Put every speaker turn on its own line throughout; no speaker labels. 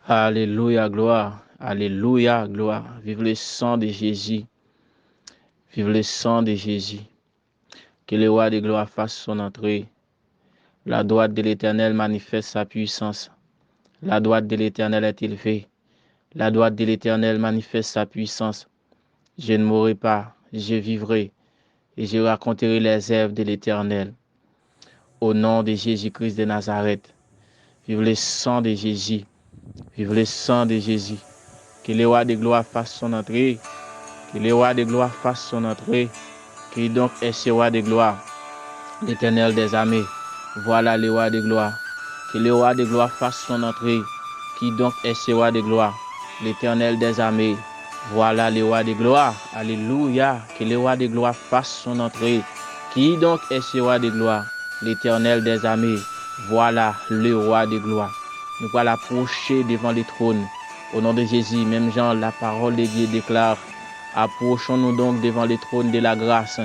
Alléluia, gloire. Alléluia, gloire. Vive le sang de Jésus. Vive le sang de Jésus. Que le roi de gloire fasse son entrée. La droite de l'Éternel manifeste sa puissance. La droite de l'Éternel est élevée. La droite de l'Éternel manifeste sa puissance. Je ne mourrai pas, je vivrai et je raconterai les œuvres de l'Éternel. Au nom de Jésus-Christ de Nazareth. Vive le sang de Jésus. Vive le sang de Jésus. Que le roi de gloire fasse son entrée. Que le roi de gloire fasse son entrée. Qui donc est ce roi de gloire? L'Éternel des armées. Voilà le roi de gloire. Que le roi de gloire fasse son entrée. Qui donc est ce roi de gloire? L'Éternel des armées. Voilà le roi de gloire. Alléluia. Que le roi de gloire fasse son entrée. Qui donc est ce roi de gloire? L'Éternel des armées. Voilà le roi de gloire. Nous allons approcher devant le trône. Au nom de Jésus, même Jean, la parole de Dieu déclare, approchons-nous donc devant le trône de la grâce.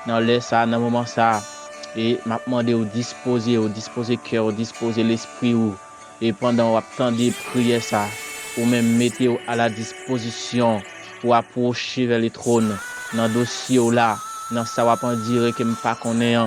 Dans le ça, dans le moment ça, et m'a demandé au disposer cœur, au disposer l'esprit ou et pendant on attendez prier ça, ou même mettez à la disposition pour approcher vers le trône. Dans le dossier là, dans ça va pas dire que me pas connaît.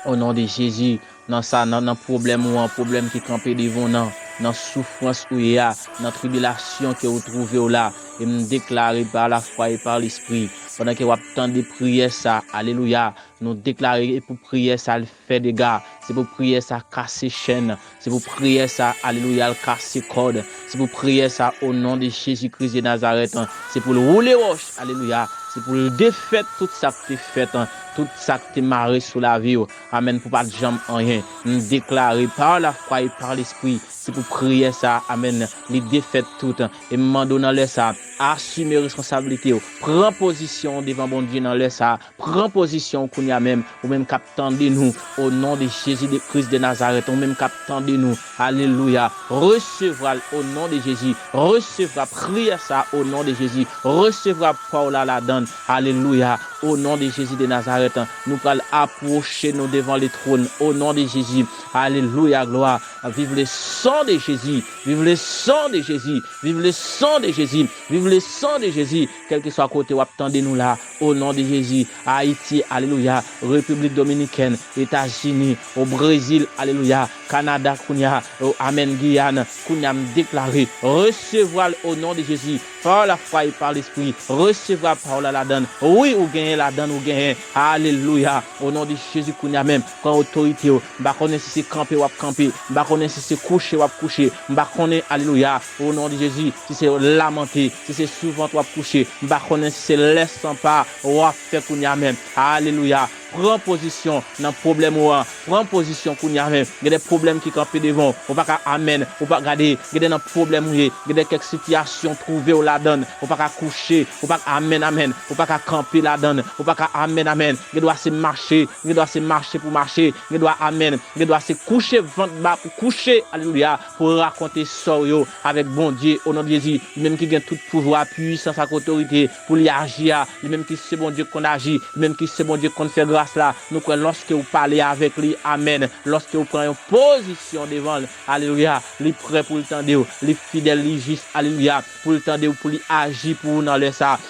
Au nom de Jésus, dans ça, dans problème ou un problème qui campé devant nous, dans souffrance où il y a, dans tribulation que vous trouvez là, et me déclarer par la foi et par l'esprit, pendant que vous attendez prier ça, alléluia, nous déclarer pour prier ça, le fait des gars, c'est pour prier ça, casser chaîne, c'est pour prier ça, alléluia, casser code, c'est pour prier ça au nom de Jésus-Christ de Nazareth, c'est pour le rouler roche, alléluia, c'est pour le défaire tout ça que tu fait, tout ça que tu marré sous la vie, amen, pour pas de jambe en rien, nous déclarer par la foi et par l'esprit, c'est pour prier ça, amen, les défaites toutes, et m'en dans le ça, assumer responsabilité, prends position devant bon Dieu dans le ça, prends position qu'on y a même, ou même captandez nous, au nom de Jésus de Christ de Nazareth, ou même captandez nous, alléluia, recevra au nom de Jésus, recevra, prier ça au nom de Jésus, recevra Paul à la donne, alléluia, au nom de Jésus de Nazareth, nous allons approcher nous devant le trône, au nom de Jésus, alléluia, gloire, vive le sang de Jésus, vive le sang de Jésus, vive le sang de Jésus, vive le sang de Jésus, quel que soit côté, attendez-nous là, au nom de Jésus, Haïti, alléluia, République Dominicaine, États-Unis, au Brésil, alléluia, Canada, Kounia, Amen, Guyane, Kounia déclaré, recevoir au nom de Jésus, par la foi et par l'esprit, recevoir par la donne, oui, ou gagner la donne, ou gagner, alléluia, au nom de Jésus, Kounia même, quand autorité, bah connaît si c'est camper ou camper, bah connaît si c'est coucher ou coucher, bah connaît, alléluia, au nom de Jésus, si c'est lamenter, si c'est souvent ou coucher, bah connaît si c'est laisse sans pas, ou faire Kounia même, alléluia. Prends position dans le problème ou prends position qu'on y a même. Il y a des problèmes qui campent devant. On va pas amen. On va regarder. Il y a des problèmes il y a des quelques situations trouvées au la donne. On va pas coucher. On va amen amen. On va pas camper la donne. On va pas amen amen. Il doit se marcher. Il doit se marcher pour marcher. Il doit amen. Il doit se coucher ventre bas pour coucher. Alléluia. Pour raconter ça avec bon Dieu au nom de Jésus. Même qui gagne tout pouvoir, puissance, autorité pour lui agir. Même qui c'est bon Dieu qu'on agit. Même qui c'est bon Dieu qu'on fait grâce là, nous lorsque vous parlez avec lui, amen, lorsque vous prenez une position devant, alléluia, lui prêt pour le tendre, lui fidèle, lui juste, alléluia, pour le tendre, pour lui agir pour nous dans le ça.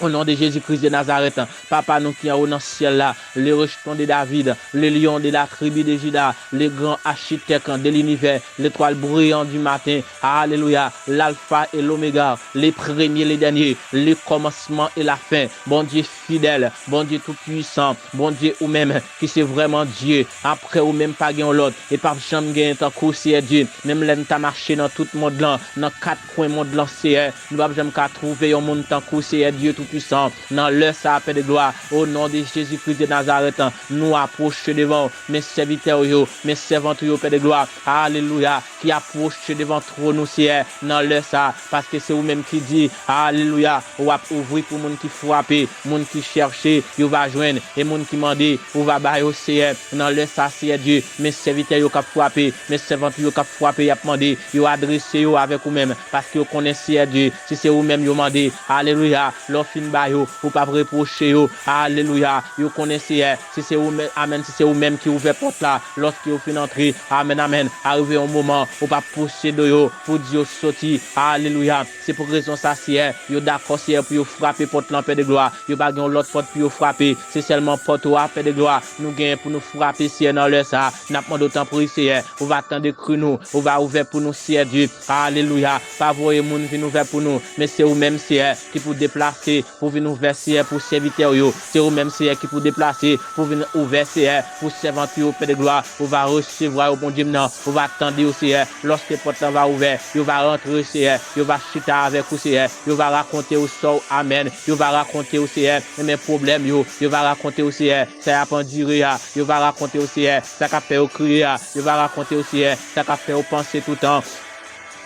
Au nom de Jésus-Christ de Nazareth, Papa nous qui est au ciel là, le rejeton de David, le lion de la tribu de Juda, le grand architecte de l'univers, l'étoile brillante du matin, alléluia, l'alpha et l'oméga, les premiers, les derniers, le commencement et la fin, bon Dieu fidèle, bon Dieu tout puissant, bon Dieu ou même qui c'est vraiment Dieu, après ou même pas gain l'autre, et pas jamais gain tant c'est Dieu, même l'aime ta marché dans tout le monde là, dans quatre coins monde là c'est, nous pas jamais qu'à trouver un monde tant c'est Dieu tout puissant, dans le sapin de gloire, au nom de Jésus-Christ de Nazareth, nous approchons devant mes serviteurs, mes servantes, Père de gloire, alléluia, qui approchent devant trône nous, c'est dans le ça, parce que c'est vous-même qui dit, alléluia, ou va ouvrir pour monde qui frappe, monde qui cherche, il va joindre, et monde qui mande, ou va bailler au CR, dans le ça, c'est Dieu, mes serviteurs, ils ont frappé, mes servantes, ils ont frappé, ils ont demandé, ils ont adressé avec vous-même, parce que vous connaissez Dieu, si c'est vous-même, ils ont demandé, alléluia, fin bayo ou pas reprocher yo alléluia yo connaissez si c'est vous amen si c'est vous même qui ouvert porte là lorsque vous fin entrer amen amen arrivé un moment ou pas pousser de yo pour dire sorti. Alléluia. C'est pour raison ça c'est yo d'accord c'est pour frapper porte Père de gloire. Yo pas gen l'autre porte pour frapper. C'est seulement porte ou Père de gloire. Nous gain pour nous frapper c'est dans le ça. N'a pas d'autant pour Seigneur. On va attendre cru nous. On va ouvrir pour nous Seigneur Dieu. Alléluia. Pas voyer moun venir ouvrir pour nous, mais c'est vous même Seigneur qui pour déplacer pour venir ouvrir Seigneur pour serviteur yo. C'est vous même Seigneur qui pour déplacer pour venir ouvrir Seigneur pour serviteur Père de gloire. On va recevoir au bon Dieu maintenant. On va attendre au Seigneur. Lorsque porte va ouvert, on va rentrer Seigneur. On va chuter avec vous Seigneur. On va raconter au sort. Amen. On va raconter au Seigneur mes problèmes yo. On va raconter au Seigneur ça a pas duré. On va raconter au Seigneur ça qu'a fait au crier. On va raconter au Seigneur ça qu'a fait au penser tout le temps.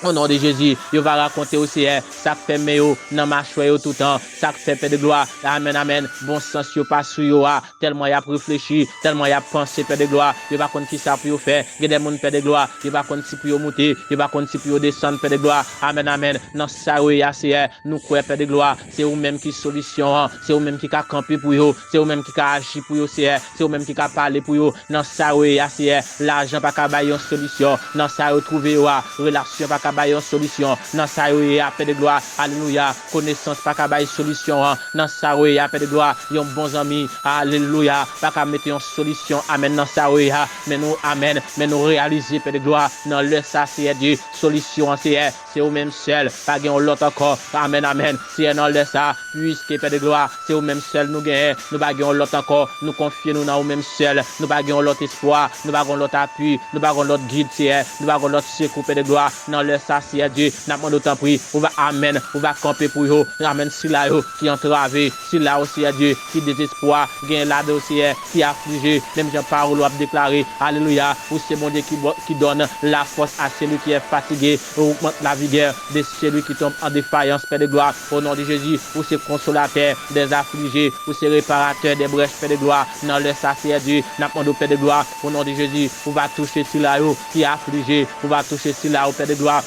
Au nom de Jésus, il va raconter aussi ça fait meilleur dans ma choix tout le temps, ça fait paix de gloire. Amen, amen. Bon sens yo pas sur yo tellement y a réfléchi, tellement y a pensé paix de gloire. Il va connaître qui ça pour faire. Il y a des monde paix de gloire, il va connaître si pour monter, il va connaître si pour descendre paix de gloire. Amen, amen. Dans ça oui c'est nous croyons paix de gloire, c'est vous même qui solution, c'est vous même qui a camper pour yo, c'est vous même qui a agir pour yo c'est vous même qui a parler pour yo. Dans ça oui c'est l'argent pas capable une solution. Dans ça yo trouver relation pas une solution. Dans ça oui paix de gloire. Alléluia. Connaissance pas capable solution. Dans ça oui paix de gloire. Yon bons amis. Alléluia. Pas capable mettre une solution. Amen. Dans ça oui mais nous amen, mais nous réaliser paix de gloire. Dans le ça c'est Dieu solution c'est au même seul. Pas gain l'autre encore. Amen, amen. C'est dans le ça puisque paix de gloire, c'est au même seul nous gain. Nous pas gain l'autre encore. Nous confier nous dans au même seul. Nous pas gain l'autre espoir. Nous pas gain l'autre appui. Nous pas gain l'autre guide c'est. Nous pas gain l'autre secours paix de gloire. Dans le ça c'est Dieu. N'a pas d'autant pris. On va amen. On va camper pour eux. Amen. Si là qui entravé, si là aussi Dieu qui désespoir, gain là aussi qui affligé. Même Jean parole a déclaré alléluia. Ou c'est mon Dieu qui donne la force à celui qui est fatigué. Augmente la vigueur de celui qui tombe en défaillance, Père de gloire, au nom de Jésus, ou c'est consolateur des affligés, ou c'est réparateur des brèches, Père de gloire, dans le sacerdoce Dieu, n'a pas de Père de gloire, au nom de Jésus, on va toucher si là qui est affligé, on va toucher si là Père de gloire.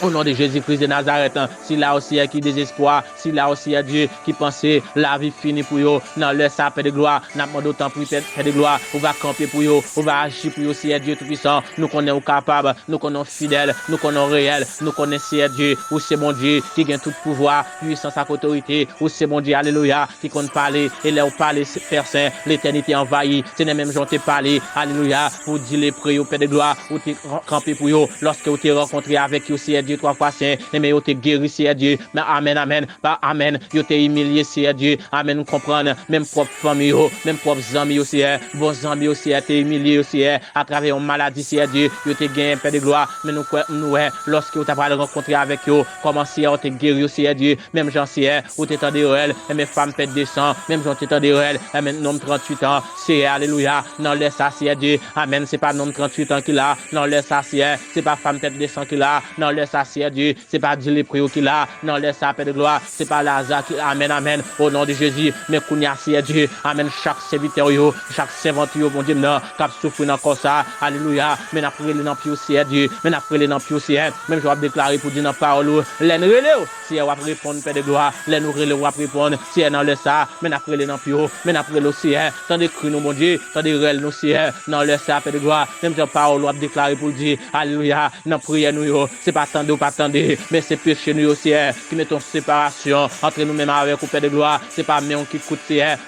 Au nom de Jésus-Christ de Nazareth, si là aussi qui désespoir, si là aussi Dieu qui pensait la vie finie pour eux, dans le sapin de gloire, n'a pas d'autant pour Père de gloire, on va camper pour eux, on va agir pour eux, si Dieu tout-puissant, nous connaissons capables, nous connaissons fidèles, nous connaissons réels, nous connaissons Dieu, ou c'est mon Dieu qui gagne tout pouvoir, puissance à autorité, ou c'est mon Dieu, alléluia, qui compte parler, et là où parler, faire saint, l'éternité envahie, c'est les mêmes gens qui parlé, alléluia, pour dire les prix au Père de gloire, ou t'es campé pour eux, lorsque vous t'es rencontré avec eux, Dieu 3 fois saint, mais yo te guéri c'est Dieu, mais amen amen, pas amen, yo te humilié c'est Dieu, amen, comprendre, même propre famille même propre amis aussi, bons amis aussi te humilié aussi à travers une maladie c'est Dieu, yo te gagné Père de gloire, mais nous lorsque vous t'as pas rencontré avec yo, comment c'est te guéri aussi Dieu, même Jean c'est ou t'es de réel, mes femmes pète de sang, même Jean t'es de réel, amen, nom 38 ans, c'est alléluia, dans le ça c'est Dieu, amen, c'est pas nom 38 ans qu'il a, dans le ça c'est pas femme tête de sang qu'il a, dans le c'est Dieu, c'est pas Dieu les prios qu'il a, non laisse sa paix de gloire, c'est pas Lazare qui amen amen au nom de Jésus, mais kounya c'est Dieu, amen chaque serviteur yo, chaque servante yo bon Dieu non, cap souffrir dans corps ça, alléluia, mais n'a prié dans pied c'est Dieu, mais n'a prié dans pied c'est même je vais déclarer pour dire dans parole, l'en relève, si on va répondre paix de gloire, l'en relève va répondre, si dans le ça, mais n'a prié dans pied, mais n'a prié aussi, tandis que nous mon Dieu, tandis réel nous c'est dans le ça paix de gloire, même je parole va déclarer pour dire alléluia, dans prière nous yo, c'est pas ou pas attendre, mais c'est péché nous aussi qui mettons séparation entre nous-mêmes avec le Père de gloire, c'est pas mais on qui coûte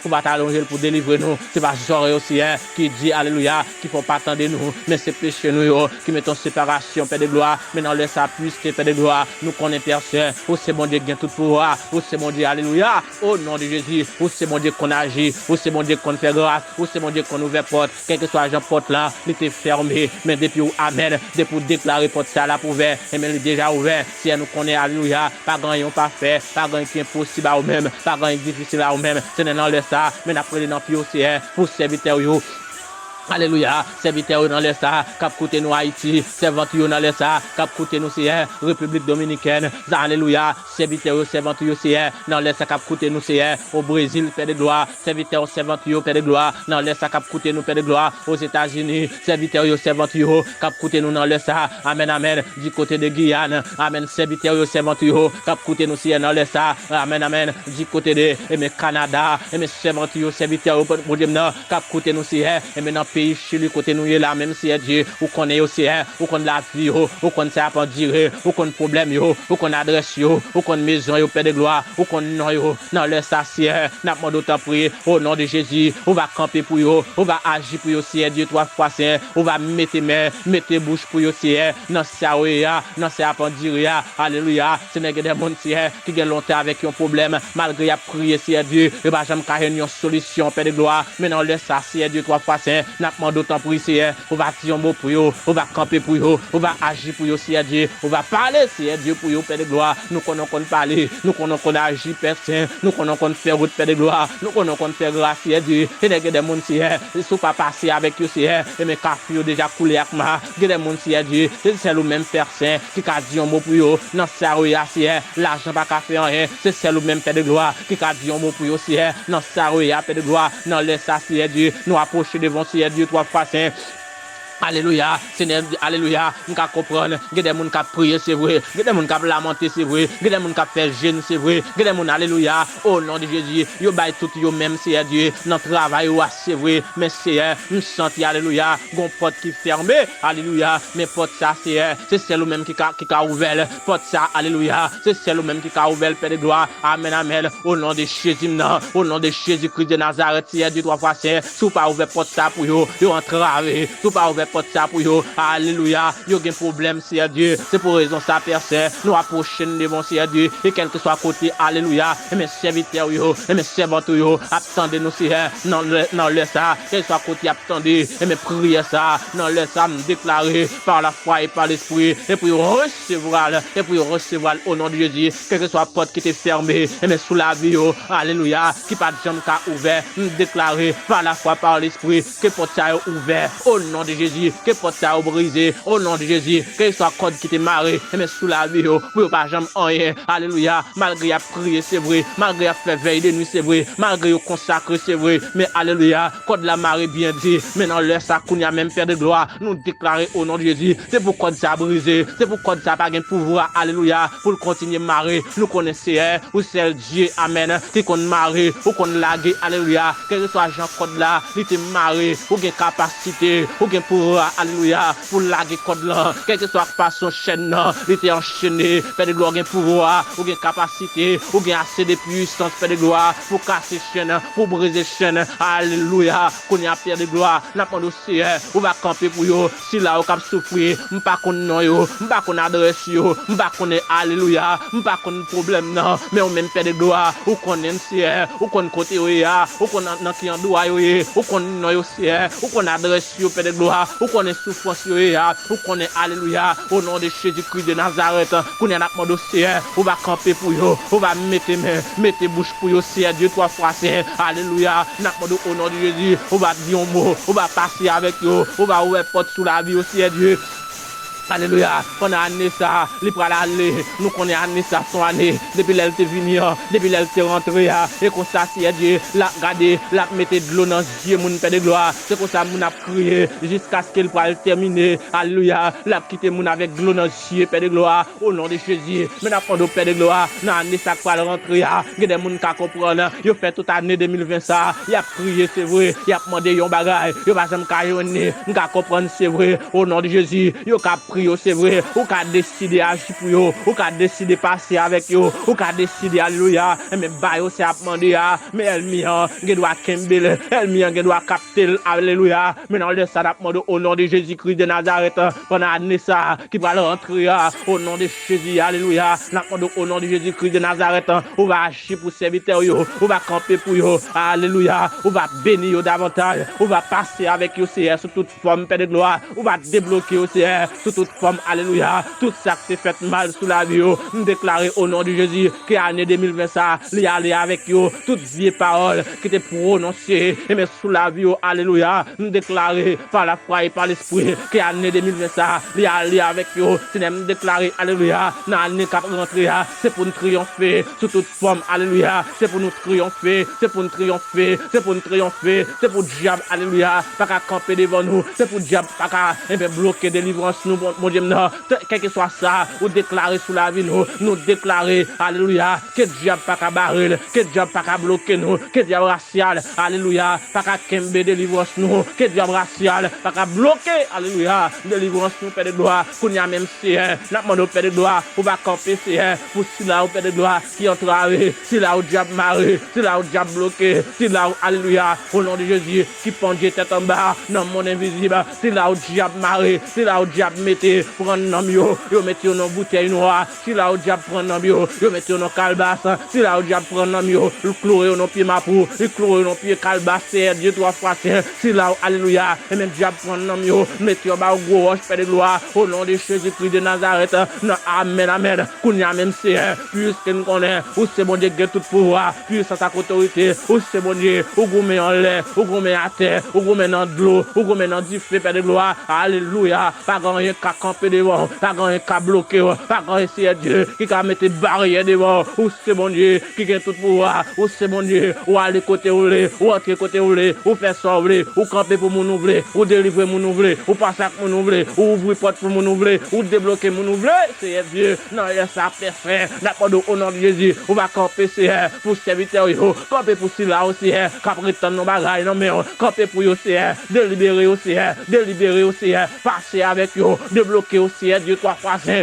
pour pas t'allonger pour délivrer nous, c'est pas genre aussi qui dit alléluia qu'il faut pas attendre nous, mais c'est péché nous qui mettons séparation Père de gloire, mais dans le ça puisque Père de gloire nous connaît personne, ou c'est mon Dieu qui a tout pouvoir, ou c'est mon Dieu alléluia au nom de Jésus, ou c'est mon Dieu qu'on agit, ou c'est mon Dieu qu'on fait grâce, ou c'est mon Dieu qu'on ouvre porte, quel que soit Jean porte là, il était fermé, mais depuis où amen, depuis déclarer porte ça là pour ouvert, et même déjà ouvert, si nous connaissons alléluia, pas grand pas fait, pas grand qui est impossible à nous-mêmes, pas grand difficile à nous-mêmes, c'est dans le ça, mais après dans pied aussi pour serviteur yo. Alléluia, serviteur dans les ça, cap côté nous Haïti, serviteur dans les ça, cap côté nous c'est République Dominicaine, alléluia, serviteur c'est dans les ça cap côté nous c'est au Brésil Père de gloire, serviteur Père de gloire, dans les ça cap côté nous Père de gloire, aux États-Unis, serviteur cap côté nous dans les ça, amen amen, du côté de Guyane, amen, serviteur cap côté nous c'est dans les ça, amen amen, du côté de Canada, serviteur bon Dieu cap côté nous c'est et maintenant pays chez lui côté nous là même si Dieu ou connaît aussi ou connaît la vie ou connaît ça pas dire ou connaît problème ou connaît adresse ou connaît maison yo Père de gloire ou connaît non yo dans le sacier n'a pas d'autant prier au nom de Jésus on va camper pour yo on va agir pour yo Seigneur Dieu 3 fois Seigneur on va mettre main mettre bouche pour yo Seigneur dans ça dans ça pas dire alléluia Seigneur des monde Seigneur qui gagne longtemps avec un problème malgré a prier Seigneur Dieu et pas jamais carrer une solution Père de gloire mais dans le sacier Dieu 3 fois Seigneur n'a pas d'autant prier Seigneur on va dire un mot pour yo on va camper pour yo on va agir pour yo Seigneur Dieu on va parler Seigneur Dieu pour yo Père de gloire nous connaissons parler nous connaissons agir Père Saint nous connaissons faire route Père de gloire nous connaissons faire grâce Seigneur Dieu et des monde Seigneur sont pas passer avec yo Seigneur et mes café déjà coulé avec moi des monde Seigneur Dieu c'est le même Père Saint qui a dit un mot pour yo dans ça Seigneur l'argent pas qu'à faire rien c'est le même Père de gloire qui a dit un mot pour yo Seigneur dans ça Père de gloire dans le ça Seigneur Dieu nous approcher devant Seigneur Dieu 3 fois Saint. Alléluia, Seigneur, alléluia, nous qu'à comprendre, il y a des gens qui prier, c'est vrai, il y a des gens qui lamenter, c'est vrai, il y a des gens qui faire jeûne, c'est vrai, il y a des gens, alléluia, au nom de Jésus, yo bail tout yo même, Seigneur Dieu, dans le travail, c'est vrai, mais Seigneur, nous sentons, alléluia, gon porte qui fermé, alléluia, mais porte ça, c'est celle même qui a ouvert, porte ça, alléluia, c'est celle même qui a ouvert, Père de gloire, amen, amen, au nom de Jésus, au nom de Jésus-Christ de Nazareth, Seigneur Dieu, 3 fois Saint, sous pas ouvert porte ça pour yo entravé, sous pas ouvert porte ça pour yo, alléluia, yo gen problème, Seigneur Dieu, c'est pour raison ça, personne, nous approchons devant Seigneur Dieu, et quel que soit côté, alléluia, et mes serviteurs yo, et mes servantes yo, attendez nous, Seigneur, dans le ça, quel soit côté, attendez, et mes prières ça, dans le ça, me déclarer par la foi et par l'esprit, et puis recevoir au nom de Jésus, quel que soit porte qui était fermée, et mes sous la vie yo, alléluia, qui pas de jambe qu'a ouvert, me déclarer par la foi, par l'esprit, que porte ça est ouvert, au nom de Jésus, que porte ça est brisé, au nom de Jésus, que soit code qui était marré, et mais sous la vie, pour pas jamais rien, alléluia, malgré à prier, c'est vrai, malgré à faire veille de nuit, c'est vrai, malgré à consacrer, c'est vrai, mais alléluia, code la marée bien dit, maintenant l'heure ça, qu'on y a même Père de gloire, nous déclarer au nom de Jésus, c'est pour code ça brisé, c'est pour code ça pas gain pouvoir, alléluia, pour continuer marrer, nous connaissons, ou c'est Dieu, amen, qui qu'on marrer, ou qu'on lague, alléluia, quel que soit Jean code là, il te marrer, ou gain capacité, ou gain pouvoir, alléluia, pour laguer code là, quel que soit façon chaîne là, il était enchaîné, Père de gloire, gain pouvoir, ou gain capacité, ou gain assez de puissance, Père de gloire, pour casser chaîne, pour briser chaîne, alléluia, qu'on y a Père de gloire, n'a pas de Seigneur, ou va camper pour yo, si là, ou cap souffrir, m'pas qu'on non yo, m'pas qu'on adresse yo, m'pas qu'on est, alléluia, m'pas qu'on problème non, mais on même Père de gloire, ou qu'on est Seigneur, ou qu'on côté yo ya, ou qu'on dans qui en doit yo, ou qu'on non yo Seigneur, ou qu'on adresse yo, Père de gloire, ou qu'on est souffrance yo ya, ou qu'on est, alléluia, au nom de Jésus-Christ de Nazareth, qu'on est n'a pas de Seigneur, on va camper pour yo, on va mettre main, mettre bouche pour yo, Seigneur Dieu 3 fois Saint, alléluia, n'a pas de au nom de Jésus, on va dire un mot, on va passer avec yo, on va ouvrir porte sous la vie au Seigneur Dieu. Alléluia, on a année ça, les bras aller, nous connaissons année ça son année, depuis l'elle te venue, depuis l'elle te rentrée, et comme ça, si Dieu, la garder, la mettre de l'eau dans Dieu, mon Père de gloire, c'est comme ça, mon a prié, jusqu'à ce qu'elle puisse terminer, alléluia, la quitter mon avec de l'eau dans Dieu, Père de gloire, au nom de Jésus, mais n'a pas de Père de gloire, dans année ça, pour rentrer, il y a des gens qui comprennent, il fait toute année 2020 ça, il a prié, c'est vrai, il a demandé un bagage, il va jamais caillonner, il a comprendre, c'est vrai, au nom de Jésus, il a prié, c'est vrai, ou qu'a décidé agir pour yo, ou qu'a décidé passer avec yo, ou qu'a décidé alléluia, mais bayo c'est à demander mais elle mien, elle doit kembel, elle mien, elle doit capter alléluia, mais dans le ça demande au nom de Jésus-Christ de Nazareth, pendant année ça qui va rentrer au nom de Jésus, alléluia, au nom de Jésus-Christ de Nazareth, on va agir pour serviteur yo, on va camper pour yo, alléluia, on va bénir yo davantage, on va passer avec yo Seigneur sous toute forme Père de gloire, on va débloquer yo Seigneur sous toute forme, alléluia, tout ça qui s'est fait mal sous la vie, nous déclarer au nom de Jésus que l'année 2020 ça, il y aller avec yo, toutes vieilles paroles qui étaient prononcées, et mais sous la vie, alléluia, nous déclarer par la foi et par l'esprit que l'année 2020 ça, il y aller avec yo, c'est nous déclarer, alléluia, dans l'année qui rentrer, c'est pour nous triompher sous toute forme, alléluia, c'est pour nous triompher, c'est pour nous triompher, c'est pour nous triompher, c'est pour diable, alléluia, pas qu'à camper devant nous, c'est pour diable, pas qu'à bloquer délivrance nous, mon Dieu, quel que soit ça, ou déclarer sous la vie, nous déclarer, alléluia, que diable pas qu'à barrer, que diable pas qu'à bloquer nous, que diable racial, alléluia, pas qu'à kembe délivrance nous, que diable racial, pas qu'à bloquer, alléluia, délivrance nous, Père de gloire, qu'on y a même si, n'a pas de Père de gloire, pour va camper, pour si là, au Père de gloire, qui entravé, si là, au diable maré, si là, au diable bloqué, si là, alléluia, au nom de Jésus, qui pendait tête en bas, dans mon invisible, si là, au diable maré, si là, au diable mettez, prendre nom yo mettez dans bouteille noire, si là, au diable prendre nom yo mettez dans calebasse, si là, au diable prendre nom yo, le clouer dans pied mapou, le clouer dans pied calebasse, Dieu 3 fois saint, si là, alléluia, et même diable prendre nom yo, mettez en bas au gros roche, Père de gloire, au nom de Jésus-Christ de Nazareth, non, amen, amen, qu'on y a même c'est, puisque nous connaissons, où c'est bon Dieu qui a tout pouvoir, puissance à autorité, où c'est bon Dieu, où vous mettez en l'air, où vous mettez à terre, où vous mettez dans de l'eau, où vous mettez dans du feu, Père de gloire, alléluia, pas grand rien qu'à camper devant, pas grand rien qu'à bloquer, pas grand rien c'est Dieu, qui a mettre barrière devant, où c'est bon Dieu, qui a tout pouvoir, où c'est bon Dieu, où aller côté où les, où entrer côté où les, où faire sauver, où camper pour mon ouvrir, où délivrer mon ouvrir, où passer avec mon ouvrir, où ouvrir porte pour mon ouvrir, où débloquer mon ouvrir, c'est Dieu, non, laisse ça faire, d'accord, au nom de Jésus, on va camper, c'est pour serviteur, camper pour cela aussi, qu'après tant nos bagailles, non, mais camper pour eux, c'est délibérer aussi, passer avec eux, débloquer aussi, Dieu, 3 fois saint.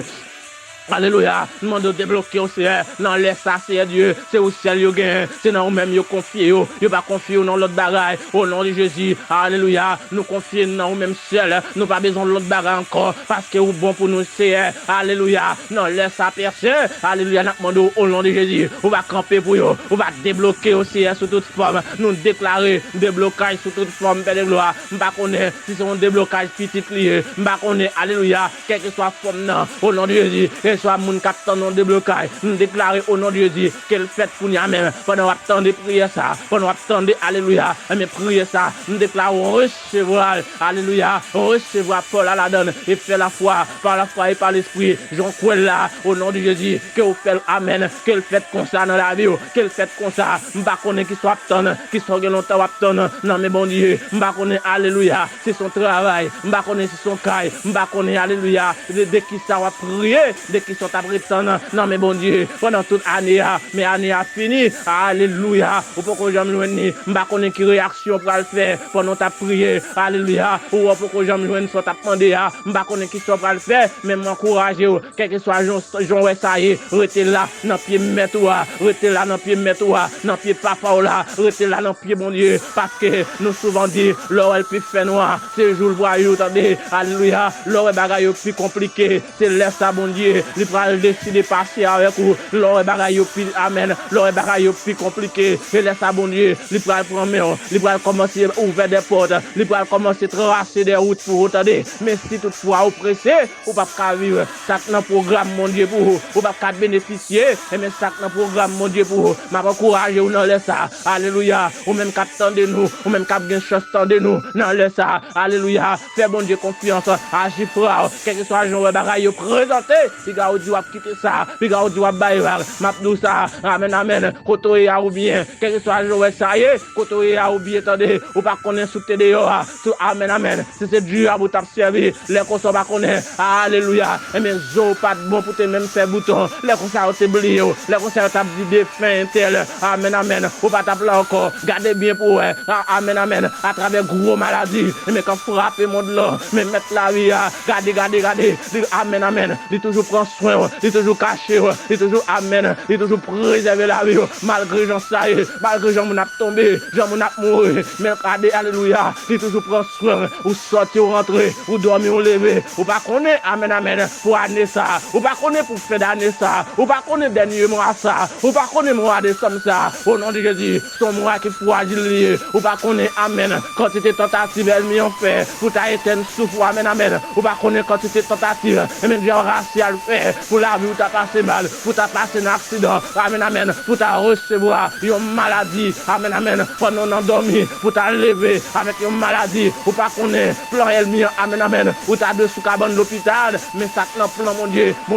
Alléluia, demande de débloquer au Seigneur, non laisse ça c'est Dieu, c'est au ciel yo gain, c'est dans même yo confier yo pas confier dans l'autre bagaille, au nom de Jésus, alléluia, nous confier dans nous même seul, nous pas besoin de l'autre bagaille encore, parce que ou bon pour nous Seigneur, alléluia, non laisse ça personne, alléluia, nous demandons au nom de Jésus, on va camper pour yo, on va débloquer au Seigneur sous toute forme, nous déclarer déblocage sous toute forme, Père de gloire, m'pas connaît si c'est un déblocage petit lié, m'pas connaît, alléluia, quelle que soit forme non, au nom de Jésus, soit mon capitaine non déblocage, nous déclarer au nom de Jésus qu'elle fait pour nous même pendant attendre prier ça, pendant attendre alléluia, mais prier ça, nous déclarons recevoir alléluia, recevoir Paul à la donne et faire la foi par la foi et par l'esprit. J'en crois là au nom de Jésus que vous faites amen, qu'elle fait comme ça dans la vie, qu'elle fait comme ça, m'pas connaît qui soit attendre, qui soit longtemps attendre, non mais bon Dieu, m'pas connaît alléluia, c'est son travail, m'pas connaît c'est son caille, m'pas connaît alléluia, dès qu'il ça va prier, qui sont à prétendre, non mais bon Dieu, pendant toute année, mais année a fini, alléluia, ou pourquoi j'aime joindre, m'ba connaît qui réaction pour le faire, pendant ta prière, alléluia, ou pourquoi j'aime joindre, soit à demander, m'ba connaît qui soit pour le faire, mais m'encourager, quel que soit Jean ouais ça y est, restez là, dans pied mettre restez là, dans pied mettre dans pied papa là, restez là, dans pied bon Dieu, parce que nous souvent dit, l'or elle peut faire noir, c'est jour le voyou, attendez, alléluia, l'or est bagaille plus compliqué, c'est laisse ça bon Dieu, il va décider de passer avec vous. L'or est bagaille plus amen. L'or est bagaille plus compliqué. Et laisse ça bon Dieu. Il va prendre, il va commencer à ouvrir des portes. Il va commencer à tracer des routes pour vous attendre. Mais si toutefois vous pressez, vous ne pouvez pas vivre. Ça dans le programme mon Dieu pour vous. Vous ne pouvez pas bénéficier. Et mais ça dans le programme mon Dieu pour vous. Je encourage vous dans le ça. Alléluia. Ou même qu'à attendre nous. Ou même qu'à bien chance de nous. Dans le ça. Alléluia. Fais bon Dieu confiance. Agis fort. Quel que soit le genre de bagaille présenté. Ou tu vas quitter ça, puis quand tu vas bailler, m'abdou ça, amen, amen, côté ou bien, quel que soit le jour, ça y est, côté ou bien, attendez, ou pas connaître sous tes dehors, amen, amen, si c'est Dieu à vous t'observer, les consommateurs pas connaître, alléluia, et mes os pas bon pour te même faire bouton, les consommateurs t'oublient, les consommateurs dit des fins telles, amen, amen, ou pas t'appeler encore, gardez bien pour eux, amen, amen, à travers gros maladies, mais quand frapper mon de l'eau, mais mettre la vie, gardez, amen, amen, dit toujours prendre soin, il toujours caché, il toujours amen, il toujours préserver la vie, malgré j'en sais, malgré j'en m'en a tombé, j'en m'en a mouru, mais regardez, alléluia, il toujours prend soin, ou sortir, ou rentrer, ou dormir, ou lever, ou pas connaître, amen, amen, pour année ça, ou pas connaître pour faire d'année ça, ou pas connaître dernier mois ça, ou pas connaître mois de somme ça, au nom de Jésus, son mois qui fragile, ou pas connaître, amen, quand tu étais tentative, elle m'y en fait, pour ta éteindre souffle, amen, amen, ou pas connaître quand tu étais tentative, et même Dieu racial fait, fait pour la vie où t'as passé mal, pour t'as passé un accident, amen, amen, pour t'as recevoir une maladie, amen, amen, pendant qu'on endormi, pour t'as levé avec une maladie, ou pas qu'on est plan ennemi, amen, amen, ou t'as deux sous cabane l'hôpital, mais ça plan mon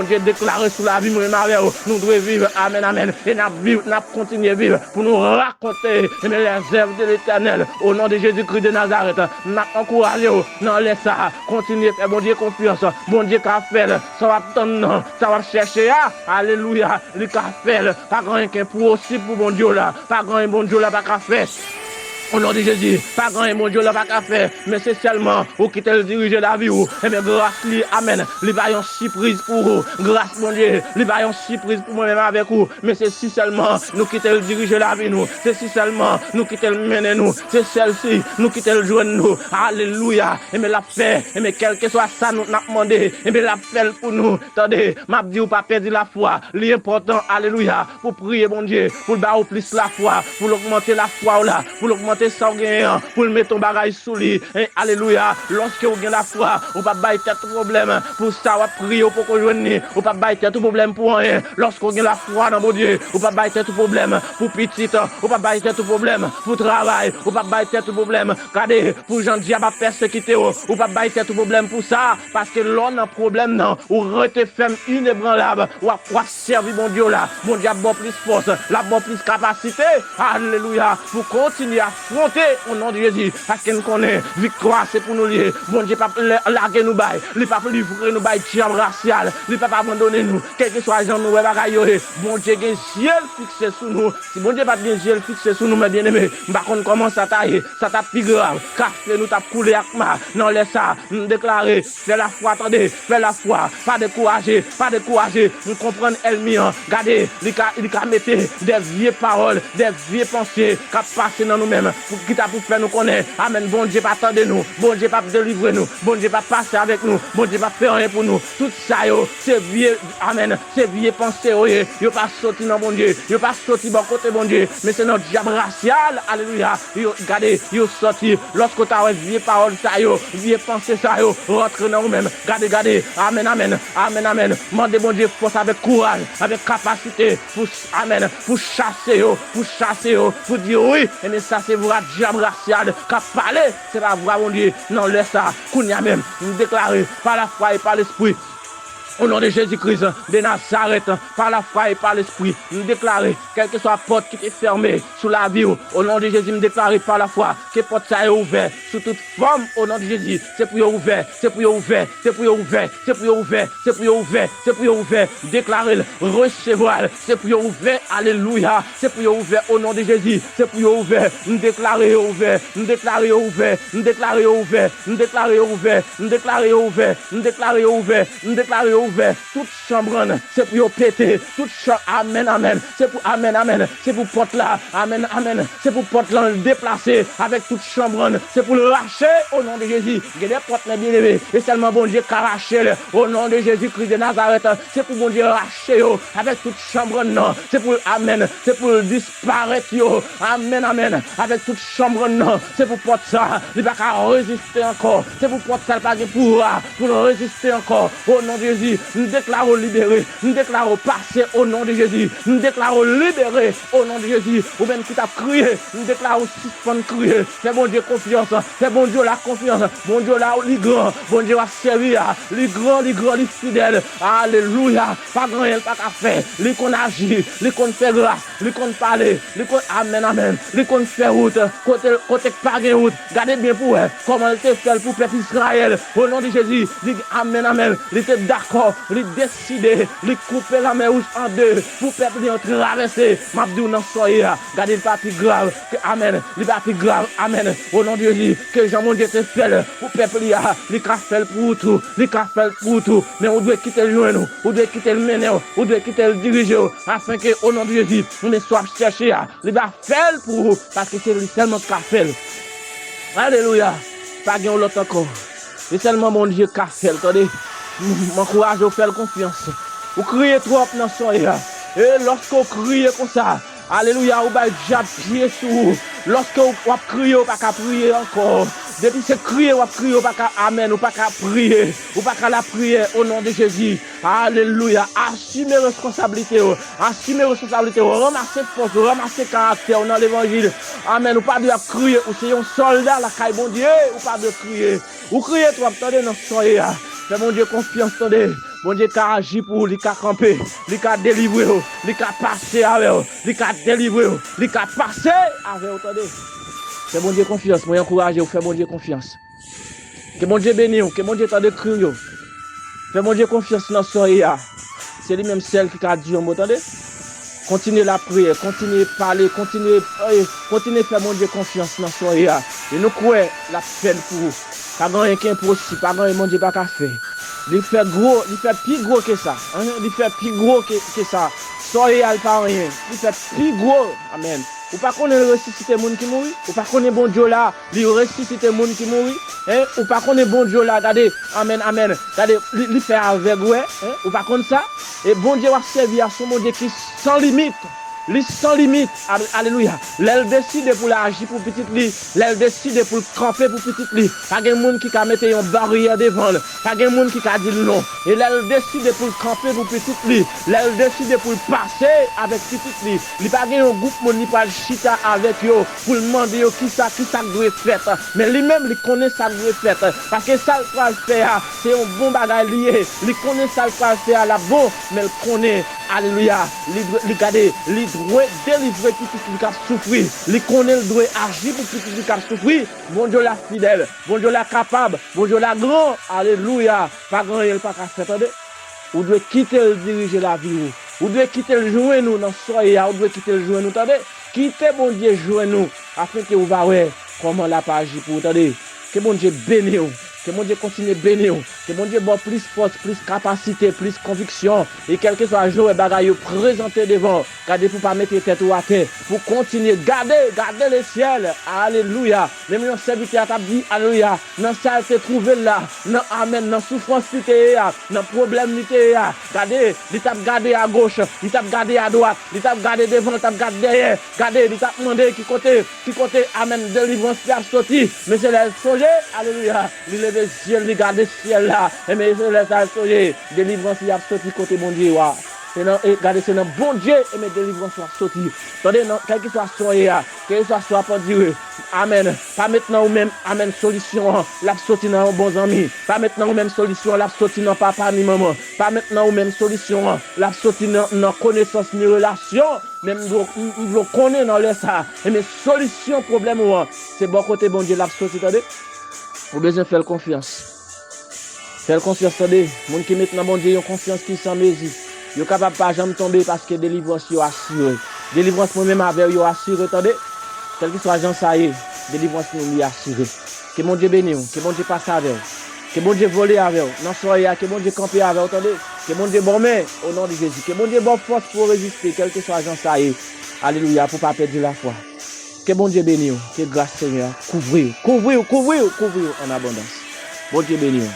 Dieu déclaré sous la vie, nous devons vivre, amen, amen, et nous continuer à vivre pour nous raconter les œuvres de l'Éternel, au nom de Jésus-Christ de Nazareth, nous encourageons, non, laisse ça, continuer à faire bon Dieu confiance, bon Dieu qu'a fait, ça va attendre, ça va chercher, alléluia, le qu'a fait, pas grand qui est possible pour bon Dieu là, pas grand bon Dieu là, pas qu'à faire. Au nom de Jésus, pas grand mon Dieu là pas qu'à faire, mais c'est seulement où quitter le diriger la vie, et bien grâce lui, amen, les vaillants surprise pour vous, grâce mon Dieu, les vaillants surprise pour moi-même avec vous, mais c'est si seulement nous quitter le diriger la vie nous, c'est si seulement nous quitter le mener nous, c'est celle-ci, nous quitter le joindre nous, alléluia, et mais la paix, et mais quel que soit ça nous n'a demandé, et bien la paix pour nous, attendez, m'a dit ou pas perdre la foi, l'important, alléluia, pour prier mon Dieu, pour le bas plus la foi, pour augmenter la foi là, pour augmenter sanguin, pour le mettre ton bagage sous lui, et alléluia, lorsque vous avez la foi, vous pas bailler tout problème, pour ça, vous prier pour qu'on joigne, vous pas bailler tout problème pour rien, lorsque vous avez la foi dans mon Dieu, vous pas bailler tout problème pour petit, vous pas bailler tout problème pour travail, vous pas bailler tout problème, regardez, pour gens diable à persécuter, vous pas bailler tout problème pour ça, parce que l'on a un problème, non, ou rete femme inébranlable, ou à servir mon Dieu là, mon Dieu a bon plus force, la bon plus capacité, alléluia, pour continuer à affronter au nom de Jésus, parce que nous connaissons, victoire c'est pour nous lier, bon Dieu pas larguer nous bail, il pas livrer nous bail diable racial, il pas abandonner nous, quel que soit les gens nous bagaille, bon Dieu gagne ciel fixé sur nous, si bon Dieu pas bien ciel fixé sur nous mes bien-aimés, par contre comment ça taille, ça t'a plus grave, café nous t'a coulé avec ma, non laisse ça, nous déclarer, fais la foi, attendez, fais la foi, pas décourager, nous comprendre ennemi, regardez, il a mettre des vieilles paroles, des vieilles pensées, qui passent dans nous-mêmes, pour qui t'a pour faire nous connaître, amen, bon Dieu pas attendre nous, bon Dieu pas délivrer nous, bon Dieu pas passer avec nous, bon Dieu pas faire rien pour nous, tout ça yo, c'est vieux, amen, c'est vieux pensées, yo pas sorti dans bon Dieu, yo pas sorti bon côté bon Dieu, mais c'est notre diable racial, alléluia, yo, regardez, yo sorti, lorsque tu as vieux paroles ça yo, vieux pensées ça yo, rentre dans nous-mêmes, regardez, amen, amen, amen, amen, mandez bon Dieu force avec courage, avec capacité, pour, amen, pour chasser yo, pour dire oui, mais ça c'est vrai, diable racial, qui a parlé, c'est pas vrai, mon Dieu, non, laisse ça, qu'on y a même, nous déclarer par la foi et par l'esprit. Au nom de Jésus-Christ de Nazareth, par la foi et par l'esprit, nous déclarer, quelle que soit la porte qui est fermée sous la vie, au nom de Jésus, nous déclarer par la foi que la porte ça est ouverte sous toute forme, au nom de Jésus, c'est pour ouvert, c'est pour ouvert, c'est pour ouvert, c'est pour ouvert, c'est pour ouvert, c'est pour ouvert, déclarer, recevoir, c'est pour ouvert, alléluia, c'est pour ouvert, au nom de Jésus, c'est pour ouvert, nous déclarer ouvert, nous déclarer ouvert, nous déclarer ouvert, nous déclarer ouvert, nous déclarer ouvert, nous déclarer ouvert, nous déclarer ouvert, toute chambre, c'est pour péter, toute chambre, amen, amen, c'est pour amen, amen, c'est pour porte là, amen, amen, c'est pour porte là, déplacer avec toute chambre, c'est pour le racher au nom de Jésus, il y a des portes bien élevées, et seulement bon Dieu qui a raché au nom de Jésus-Christ de Nazareth, c'est pour bon Dieu racher avec toute chambre, non, c'est pour amen, c'est pour disparaître, amen, amen, avec toute chambre, non, c'est pour porte ça, il va pas résister encore, c'est pour porte ça, pas pour résister encore, au nom de Jésus. Nous déclarons libérés, nous déclarons passer au nom de Jésus, nous déclarons libérés au nom de Jésus, ou même qui t'a crié, nous déclarons suspendre crier, c'est bon Dieu confiance, c'est bon Dieu la confiance, bon Dieu là, les grands, bon Dieu va servir, les grands, les fidèles, alléluia, pas grand rien, pas qu'à faire, les qu'on agit, les qu'on fait grâce, les qu'on parler, les qu'on, amen, amen, les qu'on fait route, côté pas de route, gardez bien pour eux, comment il te fait pour peuple Israël, au nom de Jésus, amen, amen, il était d'accord, il décidé, il couper la mer rouge en deux, pour peuple de traverser, m'abdou dans soya, gardez le papier grave, amen, le papier grave, amen, au nom de Jésus, que Jean mon Dieu te fait, pour peuple il a fait pour tout, il a fait pour tout, mais on doit quitter le joint, on doit quitter le mener, on doit quitter le diriger, afin que au nom de Jésus, on ne soit cherché, il va faire pour vous, parce que c'est lui seulement qui a fait. Alléluia, pas gain l'autre encore, c'est seulement mon Dieu qui a fait, attendez. M'encourage à faire confiance. Vous criez trop dans son et lorsque vous criez comme ça, alléluia, vous avez déjà pied sur vous. Lorsque vous criez, vous n'avez pas prier encore. Depuis c'est crier, ou crier, ou pas qu'à amen, ou pas qu'à prier, ou pas qu'à la prière au nom de Jésus. Alléluia. Assumez responsabilité, ramasser force, ramasser caractère dans l'évangile. Amen. Ou pas de crier, ou c'est un soldat, la caille, bon Dieu, ou pas de crier. Ou crier, toi, attendez, non, soyez. Fais mon Dieu confiance, attendez. Bon Dieu qui a agi pour lui, qui a campé, lui qui a délivré, lui qui a passé avec, lui qui a délivré, lui qui a passé avec, attendez. Fais mon Dieu confiance, moi encourager, fais mon Dieu confiance. Que mon Dieu bénisse, que mon Dieu t'en décrit. Fais mon Dieu confiance dans ce soir. C'est lui-même celle qui a dit, vous entendez? Continuez la prière, continuez à parler, continuez à faire mon Dieu confiance dans ce soir. Et nous croyons la peine pour vous. Pas grand qui est impossible, pas grand mon Dieu pas qu'à faire. Il fait gros, il fait plus gros que ça. Il fait plus gros que ça. Soyez al pas rien. Il fait plus gros. Amen. Ou pas qu'on est ressuscité monde qui mourit, ou pas qu'on est bon Dieu là, il ressuscité monde qui mourit, ou pas qu'on est bon Dieu là, regardez, amen, amen, regardez, il fait avec ouais, ou pas comme ça, et bon Dieu va servir à son mon Dieu qui sans limite. Lui sans limite, alléluia. L'elle décide pour l'agir pour petit lui, l'elle décide pour camper pour petit lui. Pas de monde qui a mettre une barrière devant, pas de monde qui a dit non. Et l'elle décide pour camper pour petit lui, l'elle décide pour passer avec petit lui. Il pas un groupe monde qui pas chita avec yo pour demander qui ça doit faire. Mais lui-même il connaît ça doit faire parce que ça le va faire, c'est un bon bagage lié. Il connaît ça le va faire la bon, mais il connaît alléluia, il garder doit délivrer tout ce qui a souffert. Il connaît, il doit agir pour tout ce qui a souffert. Bon Dieu la fidèle, bon Dieu la capable, bon Dieu la grand. Alléluia. Pas grand, il pas qu'à faire. Vous devez quitter le diriger la vie. Vous devez quitter le jouer nous dans ce soir. Vous devez quitter le jouer nous. Attendez. Quittez bon Dieu jouer nous. Afin que vous voyez comment la pas agir pour vous. Attendez. Que bon Dieu bénisse. Que mon Dieu continue de bénir. Que mon Dieu donne plus force, plus capacité, plus conviction. Et quel que soit le jour et bagaille présenté devant. Gardez pour ne pas mettre tête à terre. Pour continuer. Gardez le ciel. Alléluia. Même nos serviteurs t'a dit, alléluia. Dans ça, te trouvé là. Dans amen. Dans souffrance, dans problème, gardez. Il t'a gardé à gauche. Il t'a gardé à droite. Il t'a gardé devant. Il t'a gardé derrière. Gardez. Il t'a demandé qui côté, amen. Délivrance, qui a sorti. Mais c'est le soleil. Alléluia. Le ciel, regardez le ciel là, et mais je laisse à soleil, délivrance y a sorti côté bon Dieu. Regardez, c'est notre bon Dieu, et mes délivrances sont sorties. Attendez, quel que soit soyez, quel que soit pour Dieu. Amen. Pas maintenant ou même, amen, solution, la sortie dans bons amis. Pas maintenant ou même solution, la sortie dans papa ni maman. Pas maintenant ou même solution, la sortie dans connaissance ni relation. Même nous connaissons dans le ça. Et mes solutions, problème, c'est bon côté bon Dieu, la sortie, attendez. Vous besoin de faire confiance. Faire confiance, attendez. Les gens qui mettent dans bon Dieu, ont confiance qui sans mesure. Ils sont capables de pas jamais tomber parce que délivrance est assurée. Délivrance moi-même avec eux assurée, attendez. Quel que soit l'agent, ça y est. Délivrance nous est assurée. Que mon Dieu bénisse, que mon Dieu passe avec eux. Que mon Dieu vole avec eux. Non, soyez, que mon Dieu campe avec eux, attendez. Que mon Dieu bon main au nom de Jésus. Que mon Dieu bonne force pour résister. Quel que soit l'agent, ça y est. Alléluia, pour ne pas perdre la foi. Que bon Dieu bénisse, que grâce Seigneur, couvrez en abondance. Bon Dieu bénisse.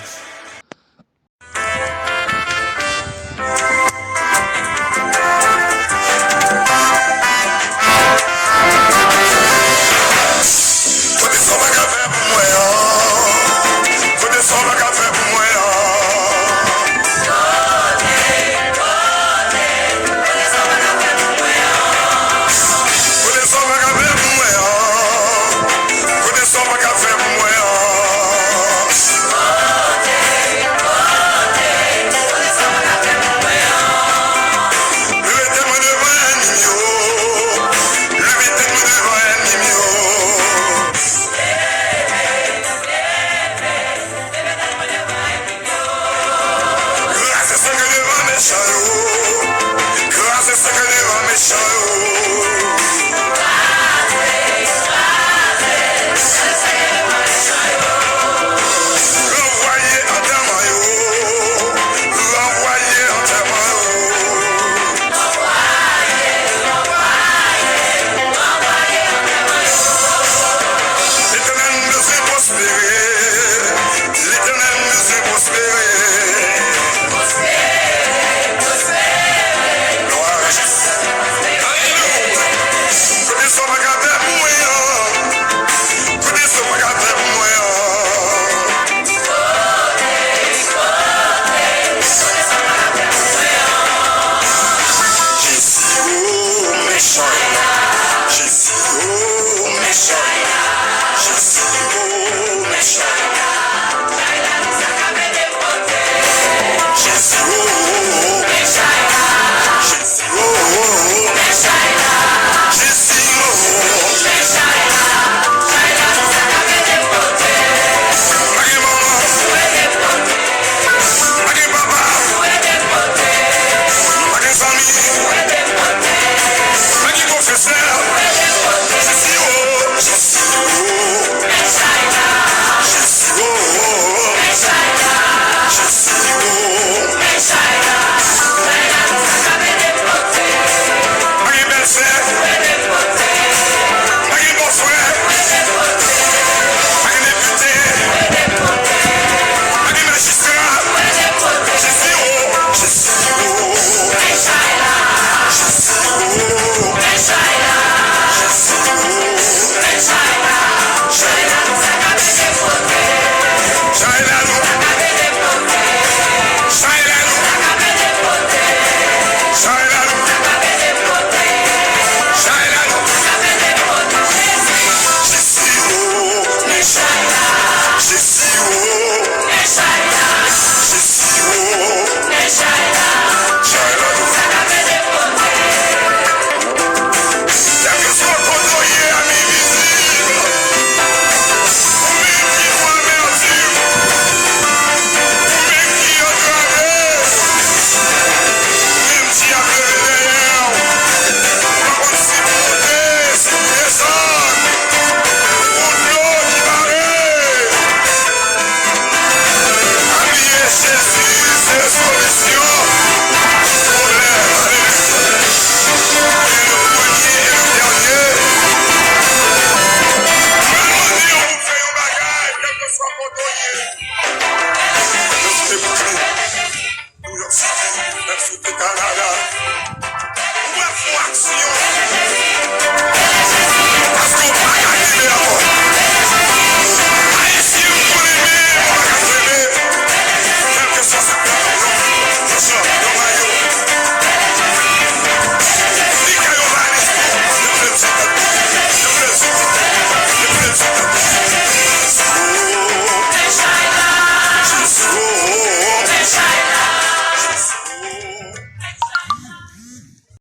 Ou fò aksyon